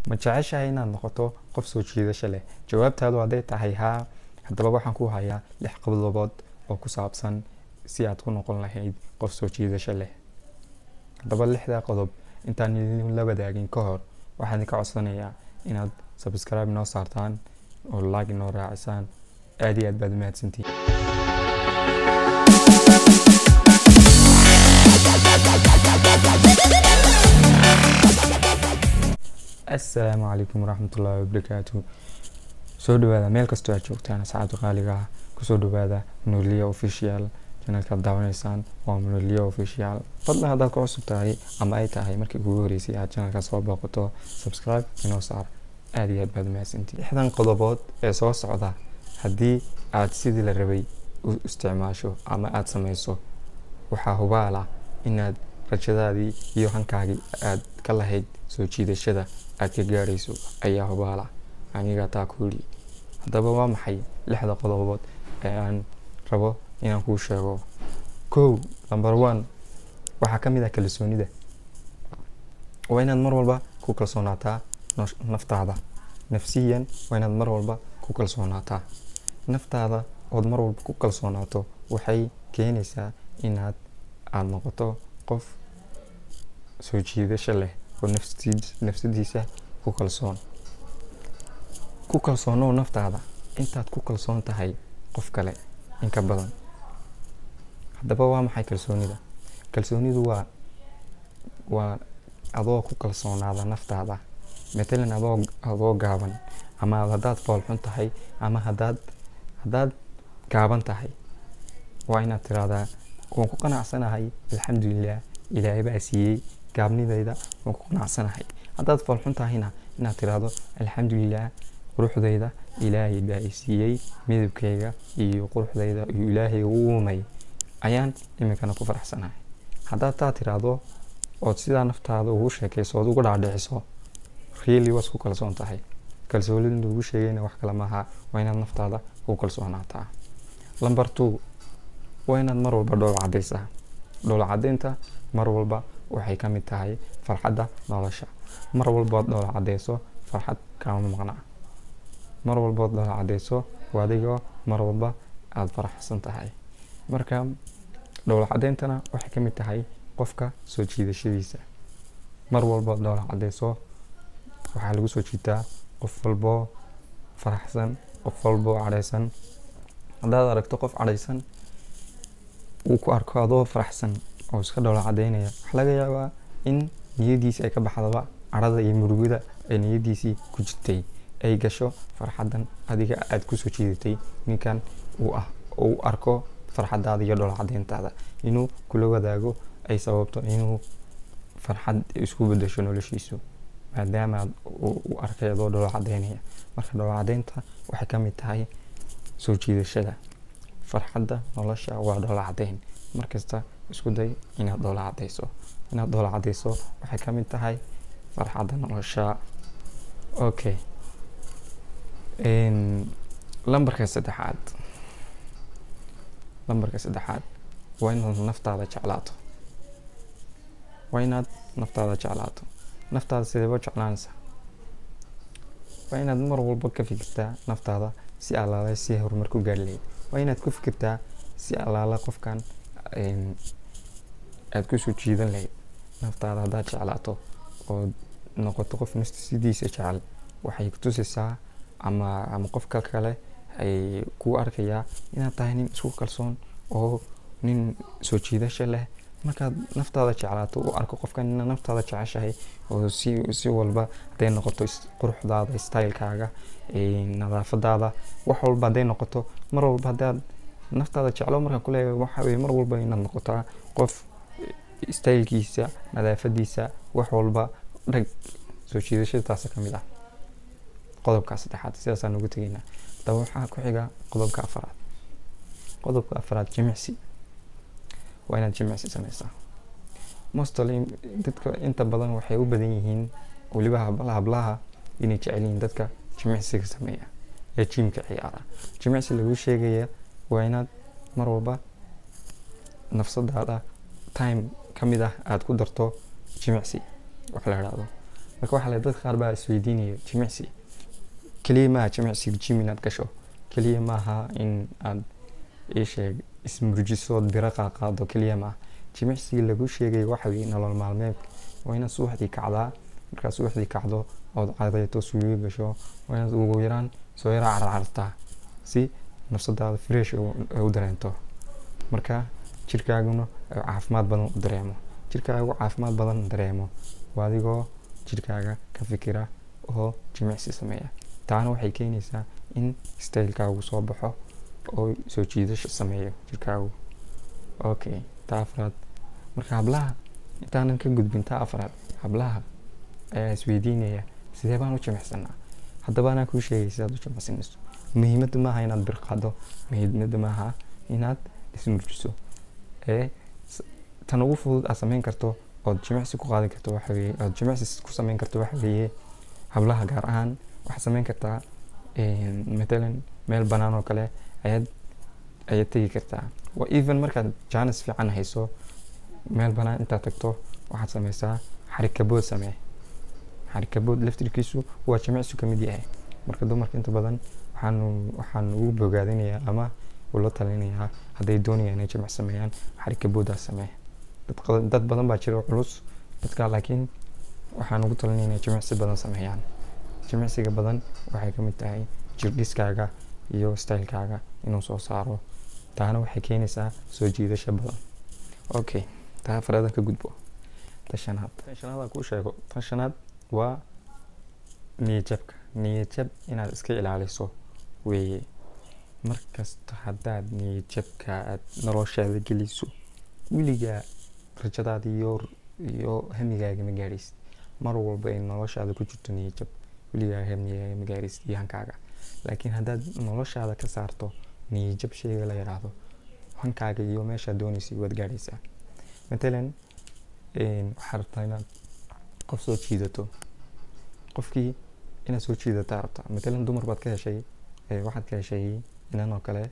ma jeceshahay inaad noqoto qof soo jiidasho leh? jawaabtaadu hadday tahay haa, haddaba waxaan ku hayaa 6 qodobood oo ku saabsan si aad ku noqon lahayd qof soo jiidasho leh. haddaba 6 qodob intaan idin la wadaagin ka hor waxaan ka codsanayaa inaad subscribe noo saartaan oo like noo raacisaan. aad iyo aad baad mahadsantihiin. السلام عليكم ورحمة الله وبركاته. سو دوادا ميل كستو aad joogtaan asxaabta qaaliga ah, ku soo dhawaada Munir official channelka daawanaysan waa Munir official. fadlan haddaad ku cusub tahay ama ay tahay markii ugu horeysay aad channelka soo booqato, subscribe inoo saar. aad iyo aad baad mahadsantihiin. 6 qodobood ee soo socda haddii aad sidii la rabay u isticmaasho ama aad sameyso, waxaa hubaala inaad rajadaadii iyo hankaagii aad ka lahayd soo jiidashada aad ka gaarayso ayaa hubaala. aniga taa ku yiri. haddaba waa maxay 6 qodobood ee aan rabo inaan kuu sheego? number 1 waxaa ka mid ah kalsoonida. waa inaad mar walba ku kalsoonaataa naftaada. nafsiyan waa inaad mar walba ku kalsoonaataa naftaada. ood mar walba ku kalsoonaato waxay keenaysaa inaad noqoto qof soo jiidasho leh oo nafsidiisa ku kalsoon. ku kalsoonow naftaada intaad ku kalsoon tahay qof kale in ka badan. haddaba waa maxay kalsoonida? kalsoonidu waa adoo ku kalsoonaada naftaada. matalan adoo gaaban, ama haddaad foolxun tahay, ama haddaad gaaban tahay, waa inaad tiraahdaa waan ku qanacsanahay, alxamdulilah, ilaahay baa siiyey gaabnidayda, waan ku qanacsanahay. haddaad foolxun tahayna inaad tiraahdo alxamdulilah, quruxdayda ilaahay baa siiyey, midabkayga iyo quruxdayda iyo ilaahay uu uumay ayaan iminkana ku faraxsanahay. haddaad taa tiraahdo ood sidaa naftaada ugu sheekayso ood ugu dhaadhiciso, really waad ku kalsoon tahay. kalsoonida ugu sheegayna wax kale maaha, waa inaad naftaada ku kalsoonaataa. number 2 waa inaad mar walba dhoola cadaysaa. dhoola cadaynta mar walba waxay ka mid tahay farxadda nolosha. mar walba dhoola cadayso farxad kama maqna. mar walba dhoola cadayso waa adigoo mar walba aad faraxsan tahay. marka dhoola cadayntana waxay ka mid tahay qofka soo jiidashadiisa. mar walba dhoola cadayso waxaa lagu soo jiitaa qof walbo faraxsan, qof walbo cadaysan. haddaad aragto qof cadaysan uu ku arko adoo faraxsan oo iska dhoola cadaynaya, waxa laga yaabaa in niyadiisa ay ka baxdaba carada iyo murugada ay niyadiisii ku jirtay ay gasho farxadan adiga aad ku soo jiidatay. ninkan uu arko farxadaada iyo dhoola cadayntaada inuu kula wadaago ay sababto inuu farxad isku bedesho noloshiisu, maadaama uu arkay adoo dhoola cadaynaya. marka dhoola cadaynta waxay ka mid tahay soo jiidashada. farxadda nolosha waa dhoola cadayn. markasta isku day inaad dhoola cadayso. inaad dhoola cadayso waxay ka mid tahay farxadda nolosha. okay, lambarka 3 waa inaad naftaada jeclaato. waa inaad naftaada jeclaato. naftaada sidee baa jeclaanaysaa? waa inaad mar walba ka fikirtaa naftaada si allaala si horumar ku gaari lahayd. waa inaad ku fikirtaa si allaala qofkan aad ku soo jiidan lahayd. naftaada haddaad jeclaato oo noqoto qof naftiisa jecel, waxay ku tusaysaa ama qofka kale ay ku arkayaa inaad tahay nin isku kalsoon oo nin soo jiidasho leh. markaad naftaada jeclaato u arko qofkan inaad naftaada jeceshahay oo si walba hadday noqoto quruxdaada, stylekaaga, nadaafadaada, wax walba hadday noqoto, mar walba haddaad naftaada jeclo, markaan ku leeyahay waxa weeye mar walba inaad noqotaa qof stylekiisa, nadaafadiisa, wax walba dhag soo jiidashadaas ka mid ah. qodobka 3 sidaas aan ugu tagaynaa. haddaba waxaa ku xiga qodobka 4. qodobka 4 jimicsi. waa inaad jimicsi sameysaa. mostly dadka inta badan waxay u badan yihiin waliba hablaha inay jecel yihiin dadka jimicsiga sameeya ee jimka ciyaara. jimicsi lagu sheegaya waa inaad mar walba nafsadaada time kamid ah aad ku darto jimicsi wax la yiraahdo. marka waxa la dad qaar baa isweydiinaya jimicsi kaliya ma jimicsi gym inaad gasho kaliya maaha in aad sheeg ismurjiso bira qaado kaliya ma jimicsiga lagu sheegay waxa weeye nolol maalmeed waa inaad subaxdii kacdaa markaad subaxdii kacdo ood caadayto suuliga gasho waa inaad ugu yaraan soo yara carcartaa si nafsadaada fresh u dareento marka jirkaaguna caafimaad badan u dareemo jirkaagu caafimaad badan dareemo waa adigoo jirkaaga ka fikira oo jimicsi sameeya taana waxay keenaysaa in style-kaagu soo baxo oo soo jiidasho sameeyo jirkaagu okay taa afraad marka hablaha intaanan ka gudbin taa afraad hablaha ayaa isweydiinaya sidee baan u jimicsanaa haddaba anaa kuu sheegay sidaad u jimicsanayso muhiimadda maaha inaad bir qaado muhiimadda maaha inaad ismurjiso tan ugu fudud aad samayn karto ood jimicsi ku qaadi karto waxa weeye ood jimicsi ku samayn karto waxa weeye hablaha gaar ahaan waxaad samayn kartaa matalan meel banaan oo kale ayaad tegi kartaa waa even markaad jaanis fiican hayso meel banaan intaad tagto waxaad samaysaa xarikabood samee xarikabood laftirkiisu waa jimicsi ka mid yahay marka dumarka inta badan waxaan ugu bogaadinayaa ama ula talinayaa hadday doonayaan inay jimicsi sameeyaan xarikaboodaas samee dad badan baa jira culus dadka laakiin waxaan ugu talinayaa inay jimicsi badan sameeyaan jimicsiga badan waxay ka mid tahay jirdhiskaaga iyo style-kaaga inuu soo saaro taana waxay keenaysaa soo jiidasho badan okay taa afraad ka gudbo tashanaad ku sheego tashanaad waa niyad jab inaad iska ilaaliso weeye markasta haddaad niyad jabka aad noloshaada geliso weligaa rajadaada iyo hamigaaga ma gaadhaysid mar walba ay noloshaada ku jirto niyad jab weligaa hamigaaga ma gaadhaysid iyo hankaaga laakiin haddaad noloshaada ka saarto niyad jab shayga la yiraahdo hankaaga iyo meeshaad doonaysay waad gaadhaysaa matalan waxaad rabtaa inaad qof soo jiidato qofkii inaad soo jiidataa rabtaa matalan dumar baad ka heshay waxaad ka heshay inan oo kale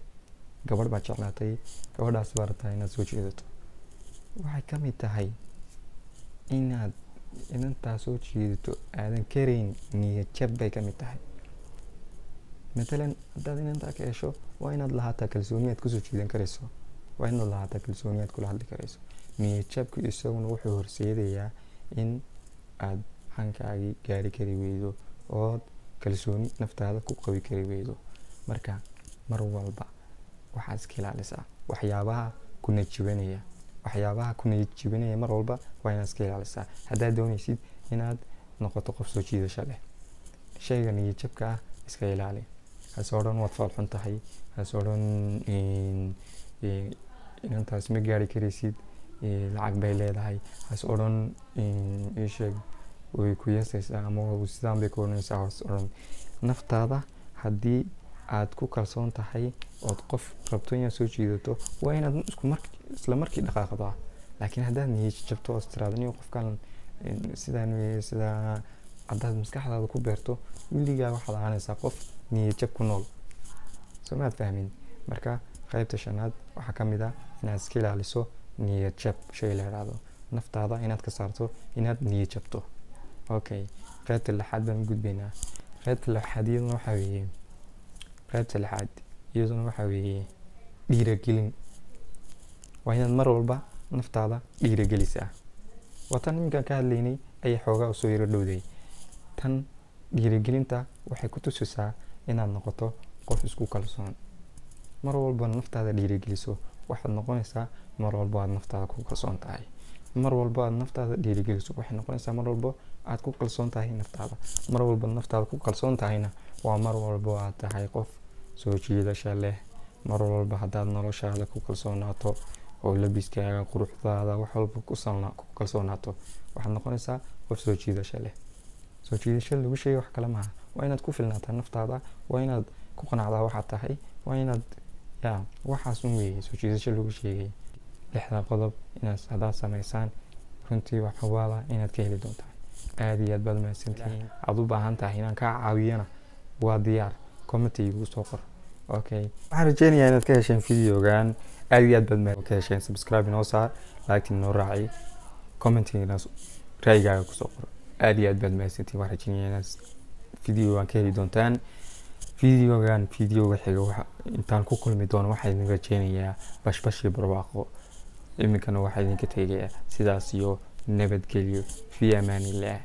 gabadh baad jeclaatay gabadhaas baad rabtaa inaad soo jiidato waxay ka mid tahay inaad inantaa soo jiidato aadan karayn niyad jab bay ka mid tahay matalan haddaad inantaa ka hesho waa inaad lahaataa kalsooni aad kusoo jiidan karayso waa inaad lahaataa kalsooni aad kula hadli karayso niyad jabku isaguna wuxuu horseedayaa in aad hankaagii gaari kari weydo ood kalsooni naftaada ku qabi kari weydo marka mar walba waxaad iska ilaalisaa waxyaabaha ku niyad-jibinaya mar walba waa inaad iska ilaalisaa haddaad doonaysid inaad noqoto qof soo jiidasho leh shayga niyad jabka ah iska ilaali hase odhan waad faalxun tahay hase odhan inantaas ma gaari karaysid lacag bay leedahay hase odhan sheeg way ku yeesaysaa ama sidaan bay ku oranaysaa hoos odhan naftaada haddii aad ku kalsoon tahay ood qof rabto inaad soo jiidato waa inaad isla markii dhaqaaqdaa laakiin haddaad niyad jabto oo tiraahdo nin qofkan sidaan sidaa haddaad maskaxdaada ku beerto weligaa waxaad ahaanaysaa qof niyad jab ku nool soo maad fahmin marka qaybta shanaad waxaa ka mid ah inaad iska ilaaliso niyad jab shay la yiraahdo naftaada inaad ka saarto inaad niyad jabto okay qaybta lixaad baan gudbaynaa qaybta lixaad iyaduna waxaa weeye dhiirigelin waa inaad mar walba naftaada dhiirigelisaa waa tan iminkaan ka hadlaynay ayay xoogaa usoo yaro dhowday tan dhiirigelinta waxay ku tusisaa inaad noqoto qof isku kalsoon mar walba naftaada dhiirigeliso waxaad noqonaysaa mar walba aad naftaada ku kalsoon tahay mar walba aad naftaada dhiirigeliso waxay noqonaysaa mar walba aad ku kalsoon tahay naftaada mar walba naftaada ku kalsoon tahayna waa mar walba aad tahay qof soo jiidasho leh mar walba haddaad noloshaada ku kalsoonaato oo labiskaaga quruxdaada wax walba ku kalsoonaato waxaad noqonaysaa qof soo jiidasho leh soo jiidasho lagu sheegay wax kale maaha waa inaad ku filnaataa naftaada waa inaad ku qanacdaa waxaad tahay waa inaad waxaas un weeye soo jiidasho lagu sheegay lixda qodob inaad haddaad samaysaan runtii wax hubaala inaad ka heli doontaan aad iyo aad baad mahadsantihiin aad u baahan tahay inaan kaa caawiyana waa diyaar comment igu soo qor okay waxaan rajeynayaa inaad ka hesheen videogan aad iyo aad baad ka hesheen subscribe inoo saar like inoo raaci comment ra'yigaaga ku soo qor aad iyo aad baad mahadsantihiin waxaan rajeynayaa inaad videogan ka heli doontaan videoga xiga waxa intaan ku kulmi doono waxaan idin rajeynayaa bashbash iyo barwaaqo iminkana waxaan idinka tegayaa sidaas iyo nabadgelyo fi amaanillah